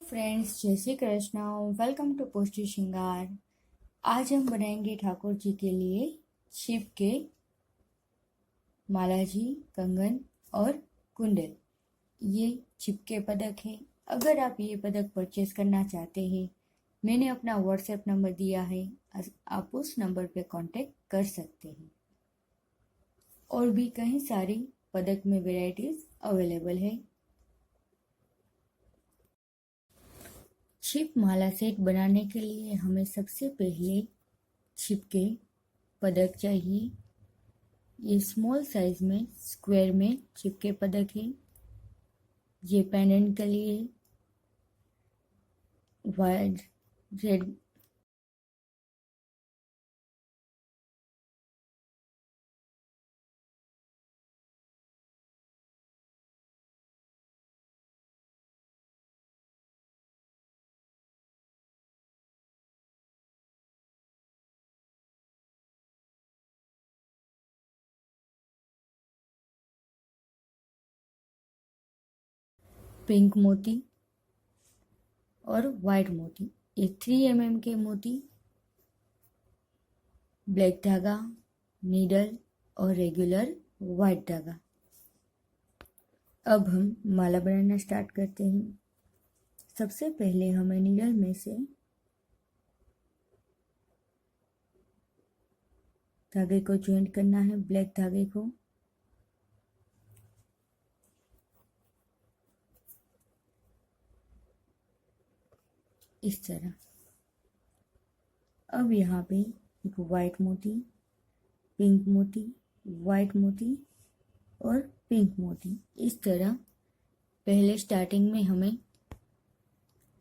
Friends, जय Shri Krishna. Welcome to पुष्टि श्रृंगार। आज हम बनाएंगे ठाकुर जी के लिए शिव के माला जी, कंगन और कुंडल। ये शिव के पदक है। अगर आप ये पदक परचेज करना चाहते हैं, मैंने अपना व्हाट्सएप नंबर दिया है, आप उस नंबर पे कांटेक्ट कर सकते हैं। और भी कई सारी पदक में वेराइटीज अवेलेबल है। शिव माला सेट बनाने के लिए हमें सबसे पहले शिव के पदक चाहिए। ये स्मॉल साइज में स्क्वायर में शिव के पदक है। ये पेंडेंट के लिए वाइट रेड पिंक मोती और वाइट मोती। ये 3 mm के मोती, ब्लैक धागा, नीडल और रेगुलर वाइट धागा। अब हम माला बनाना स्टार्ट करते हैं। सबसे पहले हमें नीडल में से धागे को ज्वाइंट करना है, ब्लैक धागे को। इस तरह। अब यहाँ पे एक वाइट मोती, पिंक मोती, वाइट मोती और पिंक मोती। इस तरह पहले स्टार्टिंग में हमें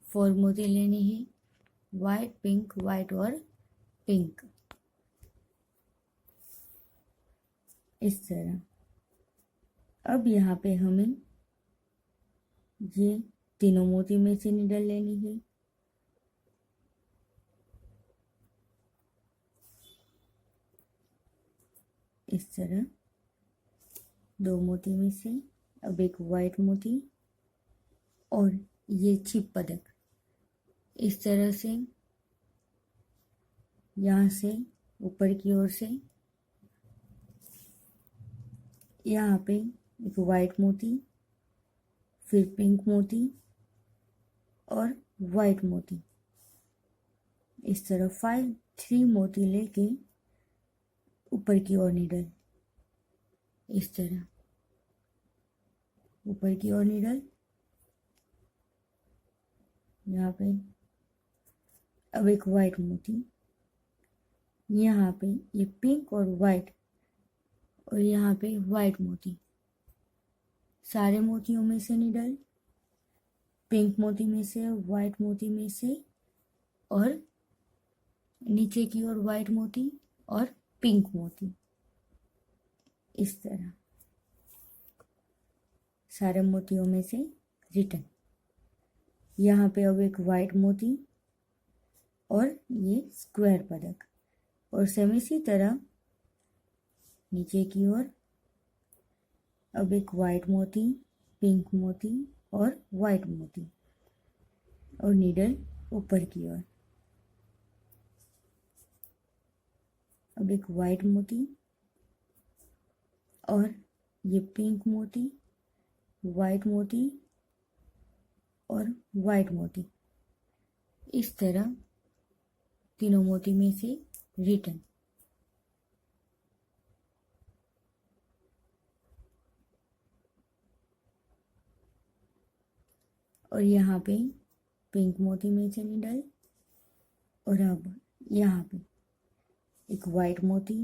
4 मोती लेने हैं, वाइट, पिंक, वाइट और पिंक। इस तरह। अब यहाँ पे हमें ये तीनों मोती में से नीडल लेनी है। इस तरह 2 मोती में से अब एक वाइट मोती और ये छिप पदक। इस तरह से यहाँ से ऊपर की ओर से यहाँ पे एक वाइट मोती, फिर पिंक मोती और वाइट मोती। इस तरह 3 मोती लेके ऊपर की ओर नीडल। इस तरह ऊपर की ओर नीडल। यहाँ पे अब एक वाइट मोती, यहाँ पे ये पिंक और वाइट और यहाँ पे वाइट मोती। सारे मोतियों में से नीडल, पिंक मोती में से, वाइट मोती में से और नीचे की ओर वाइट मोती और पिंक मोती। इस तरह सारे मोतियों में से रिटर्न। यहाँ पे अब एक वाइट मोती और ये स्क्वायर पदक। और सेम इसी तरह नीचे की ओर अब एक वाइट मोती, पिंक मोती और वाइट मोती और नीडल ऊपर की ओर। अब एक वाइट मोती और ये पिंक मोती, वाइट मोती और वाइट मोती। इस तरह तीनों मोती में से रिटर्न। और यहाँ पे पिंक मोती में से नीडल और अब यहाँ पे एक वाइट मोती,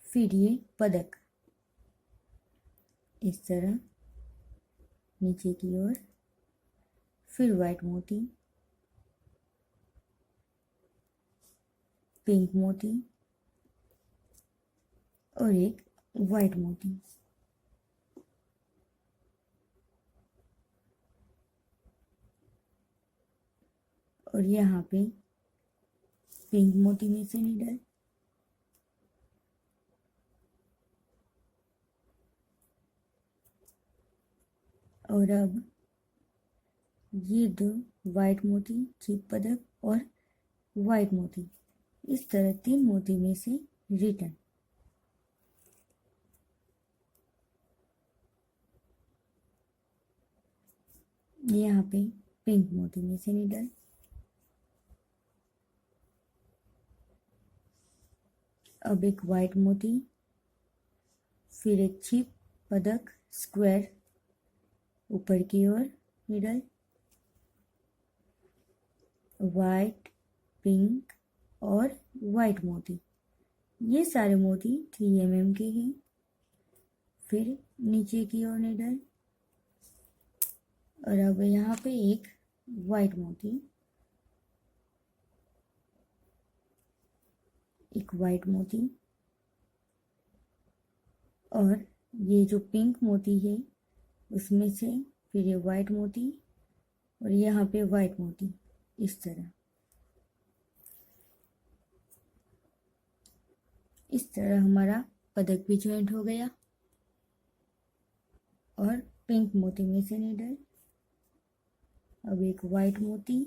फिर ये पदक। इस तरह नीचे की ओर, फिर वाइट मोती, पिंक मोती और एक वाइट मोती। और यहाँ पे पिंक मोती में से नीडल और अब ये 2 वाइट मोती, छिप पदक और वाइट मोती, इस तरह 3 मोती में से रिटर्न। यहाँ पे पिंक मोती में से नीडल, अब एक वाइट मोती, फिर एक छिप पदक स्क्वायर ऊपर की ओर नीडल, वाइट, पिंक और वाइट मोती, ये सारे मोती 3 mm के हैं। फिर नीचे की ओर नीडल, और अब यहाँ पे एक वाइट मोती, एक वाइट मोती, और ये जो पिंक मोती है उसमें से फिर ये वाइट मोती और यहाँ पे वाइट मोती, इस तरह हमारा पदक भी ज्वाइंट हो गया। और पिंक मोती में से नीडल, अब एक वाइट मोती,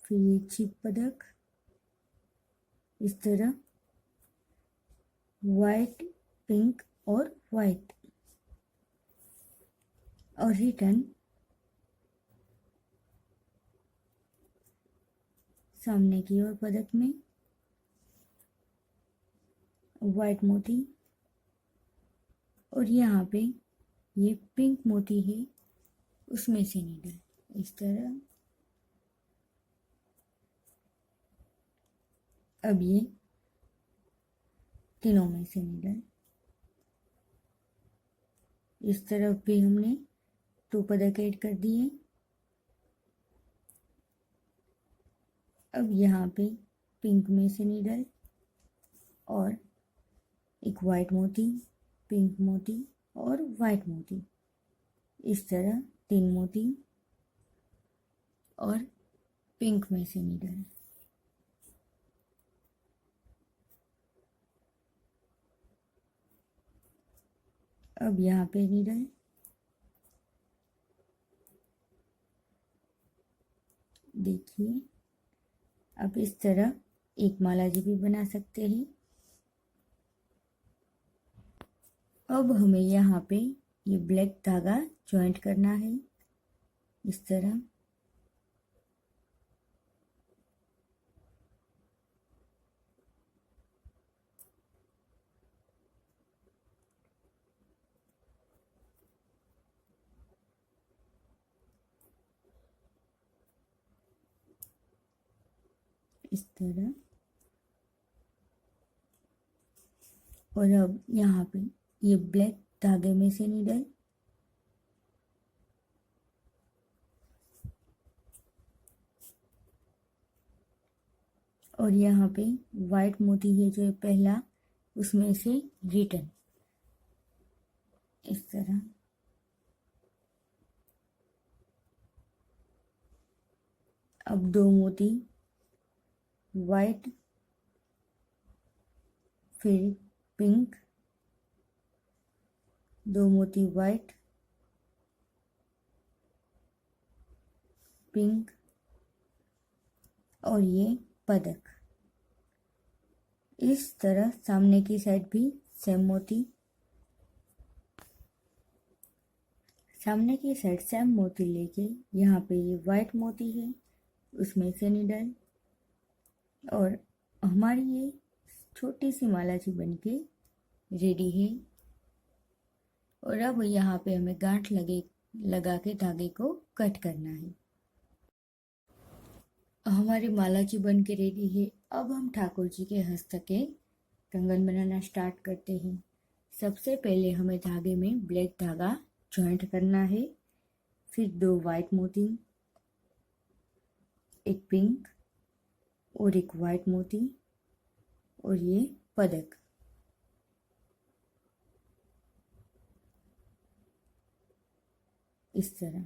फिर ये छिप पदक, इस तरह वाइट, पिंक और वाइट, और रिटर्न सामने की ओर पदक में वाइट मोती, और यहाँ पे ये पिंक मोती है उसमें से नीडल, इस तरह। अब ये तीनों में से नीडल, इस तरफ भी हमने 2 पदक ऐड कर दिए। अब यहाँ पे पिंक में से नीडल और एक वाइट मोती, पिंक मोती और वाइट मोती, इस तरह 3 मोती और पिंक में से नीडल। अब यहाँ पे नीडल, देखिए अब इस तरह एक माला जी भी बना सकते हैं। अब हमें यहाँ पे ये ब्लैक धागा जॉइंट करना है, इस तरह। इस तरह, और अब यहाँ पे ये ब्लैक धागे में से नीडल, और यहाँ पे वाइट मोती है जो पहला, उसमें से रिटर्न, इस तरह। अब 2 मोती वाइट, फिर पिंक, 2 मोती वाइट, पिंक, और ये पदक। इस तरह सामने की साइड भी सेम मोती, सामने की साइड सेम मोती लेके यहाँ पे ये वाइट मोती है उसमें से नीडल, और हमारी ये छोटी सी माला जी बनके रेडी है। और अब यहाँ पे हमें गांठ लगा के धागे को कट करना है। हमारी माला जी बन के रेडी है। अब हम ठाकुर जी के हस्त के कंगन बनाना स्टार्ट करते हैं। सबसे पहले हमें धागे में ब्लैक धागा जॉइंट करना है, फिर 2 वाइट मोती, एक पिंक और एक वाइट मोती, और ये पदक। इस तरह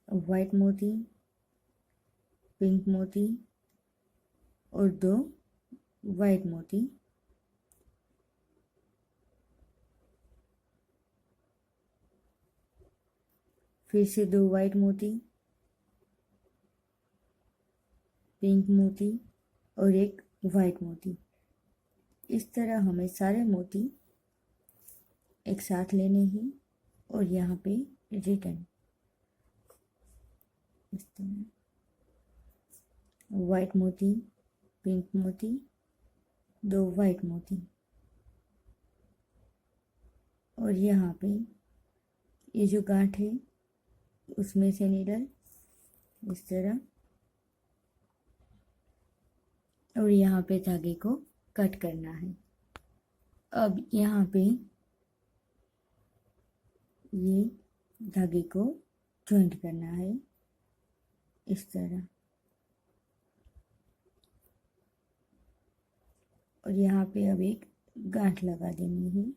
वाइट मोती, पिंक मोती और 2 वाइट मोती, फिर से 2 वाइट मोती, पिंक मोती और एक वाइट मोती। इस तरह हमें सारे मोती एक साथ लेने हैं और यहाँ पे रिटर्न इस तरह वाइट मोती, पिंक मोती, 2 वाइट मोती और यहाँ पे ये जो गांठ है उसमें से नीडल इस तरह और यहाँ पे धागे को कट करना है। अब यहाँ पे ये धागे को जॉइंट करना है इस तरह और यहाँ पे अब एक गांठ लगा देनी है।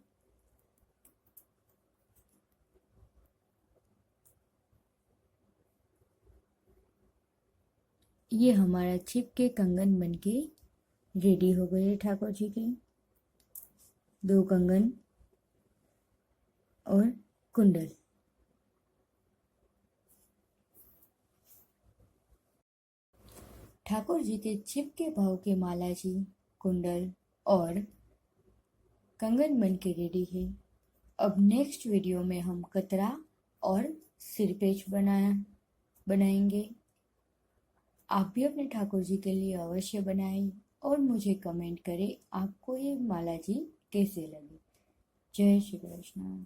ये हमारा छिप के कंगन बनके रेडी हो गए ठाकुर जी के। 2 कंगन और कुंडल। ठाकुर जी के छिप के भाव के माला जी, कुंडल और कंगन बन के रेडी है। अब नेक्स्ट वीडियो में हम कतरा और सिरपेच बनाएंगे। आप भी अपने ठाकुर जी के लिए अवश्य बनाएं और मुझे कमेंट करें आपको ये माला जी कैसे लगी। जय श्री कृष्ण।